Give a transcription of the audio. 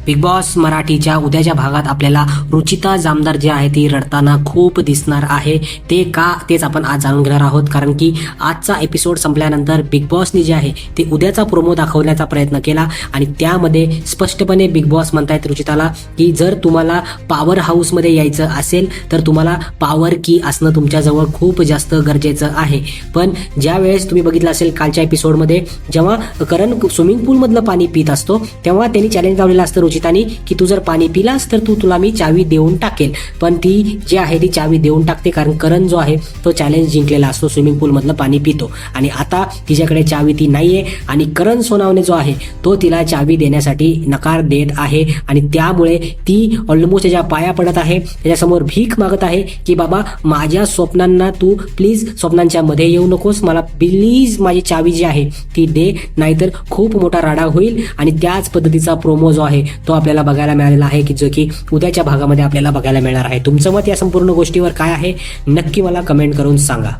Big boss मराठीच्या उद्याच्या भागात आपल्याला रुचिता जामदार जी आहे ती रडताना खूप दिसणार आहे. ते का तेच आपण आज जाणून घेणार आहोत, कारण की आजचा एपिसोड संपल्यानंतर बिग बॉसनी जे आहे ते उद्याचा प्रोमो दाखवण्याचा प्रयत्न केला आणि त्यामध्ये स्पष्टपणे बिग बॉस म्हणतायत रुचिताला की जर तुम्हाला पॉवर हाऊसमध्ये यायचं असेल तर तुम्हाला पॉवर की असणं तुमच्याजवळ खूप जास्त गरजेचं आहे. पण ज्या वेळेस तुम्ही बघितलं असेल कालच्या एपिसोडमध्ये जेव्हा करण स्विमिंग पूलमधलं पाणी पित असतो तेव्हा त्यांनी चॅलेंज लावलेलं असतं रुचितानी की तू जर पाणी पिलास तर तुला मी चावी देऊन टाकेल. पण ती जी आहे ती चावी देऊन टाकते, कारण करण जो आहे तो चॅलेंज जिंकलेला असतो, स्विमिंग पूलमधलं पाणी पितो आणि आता तिच्याकडे चावी ती नाहीये आणि करण सोनावणे जो आहे तो तिला चावी देण्यासाठी नकार देत आहे आणि त्यामुळे ती ऑलमोस्ट त्याच्या पाया पडत आहे, त्याच्यासमोर भीक मागत आहे की बाबा माझ्या स्वप्नांना तू प्लीज स्वप्नांच्या मध्ये येऊ नकोस, मला प्लीज माझी चावी जी आहे ती दे, नाहीतर खूप मोठा राडा होईल. आणि त्याच पद्धतीचा प्रोमो जो आहे तो आपल्याला बघायला मिळालेला आहे की जो की उद्याच्या भागामध्ये आपल्याला बघायला मिळणार आहे. तुमचं मत या संपूर्ण गोष्टीवर काय आहे नक्की मला कमेंट करून सांगा.